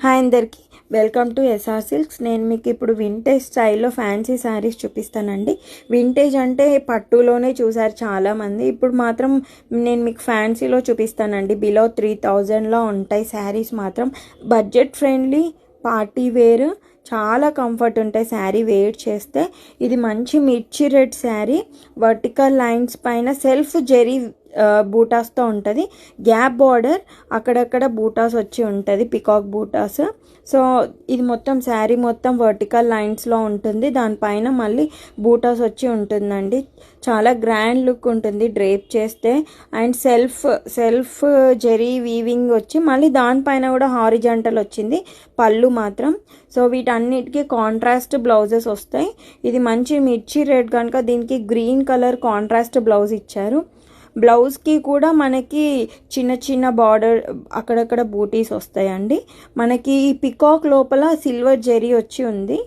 Hi అందరికీ, welcome to SR silks. నేను మీకు ఇప్పుడు వింటేజ్ స్టైల్లో ఫ్యాన్సీ శారీస్ చూపిస్తానండి. వింటేజ్ అంటే పట్టులోనే చూసారు చాలామంది, ఇప్పుడు మాత్రం నేను మీకు ఫ్యాన్సీలో చూపిస్తానండి. బిలో 3000లో ఉంటాయి శారీస్. మాత్రం బడ్జెట్ ఫ్రెండ్లీ, పార్టీ వేర్, చాలా కంఫర్ట్ ఉంటాయి శారీ వేర్ చేస్తే. ఇది మంచి మిర్చి రెడ్ శారీ, వర్టికల్ లైన్స్ పైన సెల్ఫ్ జెరీ బూటాస్తో ఉంటుంది. గ్యాప్ బార్డర్, అక్కడక్కడ బూటాస్ వచ్చి ఉంటుంది, పికాక్ బూటాస్. సో ఇది మొత్తం శారీ మొత్తం వర్టికల్ లైన్స్లో ఉంటుంది, దానిపైన మళ్ళీ బూటాస్ వచ్చి ఉంటుందండి. చాలా గ్రాండ్ లుక్ ఉంటుంది డ్రేప్ చేస్తే. అండ్ సెల్ఫ్ జెరీ వీవింగ్ వచ్చి మళ్ళీ దానిపైన కూడా హారిజాంటల్ వచ్చింది పళ్ళు మాత్రం. సో వీటన్నిటికీ కాంట్రాస్ట్ బ్లౌజెస్ వస్తాయి. ఇది మంచి మిర్చి రెడ్ కనుక దీనికి గ్రీన్ కలర్ కాంట్రాస్ట్ బ్లౌజ్ ఇచ్చారు. బ్లౌజ్కి కూడా మనకి చిన్న చిన్న బార్డర్, అక్కడక్కడ బూటీస్ వస్తాయండి. మనకి ఈ పికాక్ లోపల సిల్వర్ జెరీ వచ్చి ఉంది.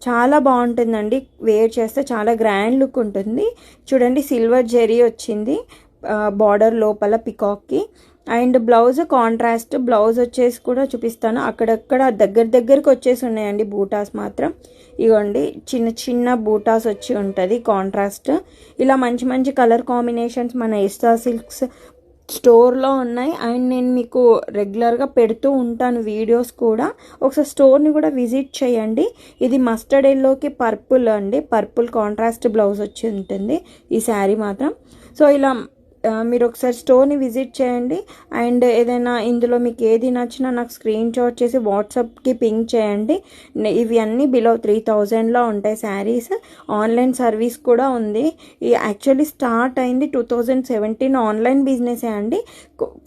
చాలా బాగుంటుందండి, వేర్ చేస్తే చాలా గ్రాండ్ లుక్ ఉంటుంది. చూడండి, సిల్వర్ జెరీ వచ్చింది బార్డర్ లోపల పికాక్కి. అండ్ బ్లౌజ్ కాంట్రాస్ట్ బ్లౌజ్ వచ్చేసి కూడా చూపిస్తాను. అక్కడక్కడ దగ్గరికి వచ్చేసి ఉన్నాయండి బూటాస్ మాత్రం. ఇగోండి, చిన్న చిన్న బూటాస్ వచ్చి ఉంటుంది కాంట్రాస్ట్. ఇలా మంచి మంచి కలర్ కాంబినేషన్స్ మన ఎస్ఆర్ సిల్క్స్ స్టోర్లో ఉన్నాయి. అండ్ నేను మీకు రెగ్యులర్గా పెడుతూ ఉంటాను వీడియోస్ కూడా. ఒకసారి స్టోర్ని కూడా విజిట్ చేయండి. ఇది మస్టర్డ్ ఎల్లోకి పర్పుల్ అండి, పర్పుల్ కాంట్రాస్ట్ బ్లౌజ్ వచ్చి ఉంటుంది ఈ శారీ మాత్రం. సో ఇలా మీరు ఒకసారి స్టోర్ని విజిట్ చేయండి. అండ్ ఏదైనా ఇందులో మీకు ఏది నచ్చినా నాకు స్క్రీన్ షాట్ చేసి వాట్సాప్కి పింక్ చేయండి. ఇవి అన్నీ బిలో 3000లో ఉంటాయి శారీస్. ఆన్లైన్ సర్వీస్ కూడా ఉంది. ఈ యాక్చువల్లీ స్టార్ట్ అయింది 2017 ఆన్లైన్ బిజినెసే అండి.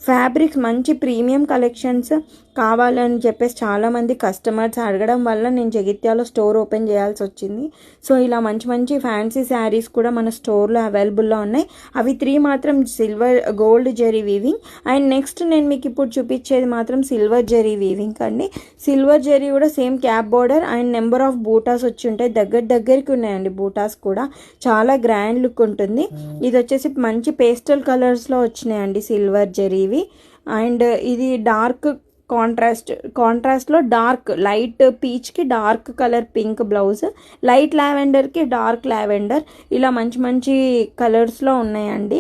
ఫ్యాబ్రిక్స్ మంచి ప్రీమియం కలెక్షన్స్ కావాలని చెప్పేసి చాలామంది కస్టమర్స్ అడగడం వల్ల నేను జగిత్యాలో స్టోర్ ఓపెన్ చేయాల్సి వచ్చింది. సో ఇలా మంచి మంచి ఫ్యాన్సీ శారీస్ కూడా మన స్టోర్లో అవైలబుల్లో ఉన్నాయి. అవి 3 మాత్రం silver gold zari weaving. And next నేను మీకు ఇప్పుడు చూపించేది మాత్రం సిల్వర్ జెరీ వీవింగ్ అండి. సిల్వర్ జెరీ కూడా same cap border and number of butas వచ్చి ఉంటాయి. దగ్గరికి ఉన్నాయండి బూటాస్ కూడా. చాలా గ్రాండ్ లుక్ ఉంటుంది. ఇది వచ్చేసి మంచి పేస్టల్ కలర్స్లో వచ్చినాయండి సిల్వర్ జెరీవి. అండ్ ఇది డార్క్ కాంట్రాస్ట్లో డార్క్ లైట్ పీచ్కి dark colour pink blouse, light లావెండర్కి డార్క్ లావెండర్, ఇలా మంచి మంచి కలర్స్లో ఉన్నాయండి.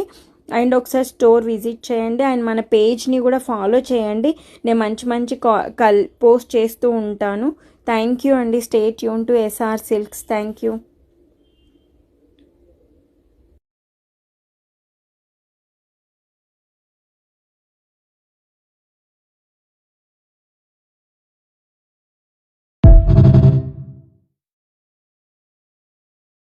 అండ్ ఒకసారి స్టోర్ విజిట్ చేయండి. అండ్ మన పేజ్ని కూడా ఫాలో చేయండి. నేను మంచి మంచి పోస్ట్ చేస్తూ ఉంటాను. థ్యాంక్ యూ అండి. Stay tune to SR Silks. Thank you.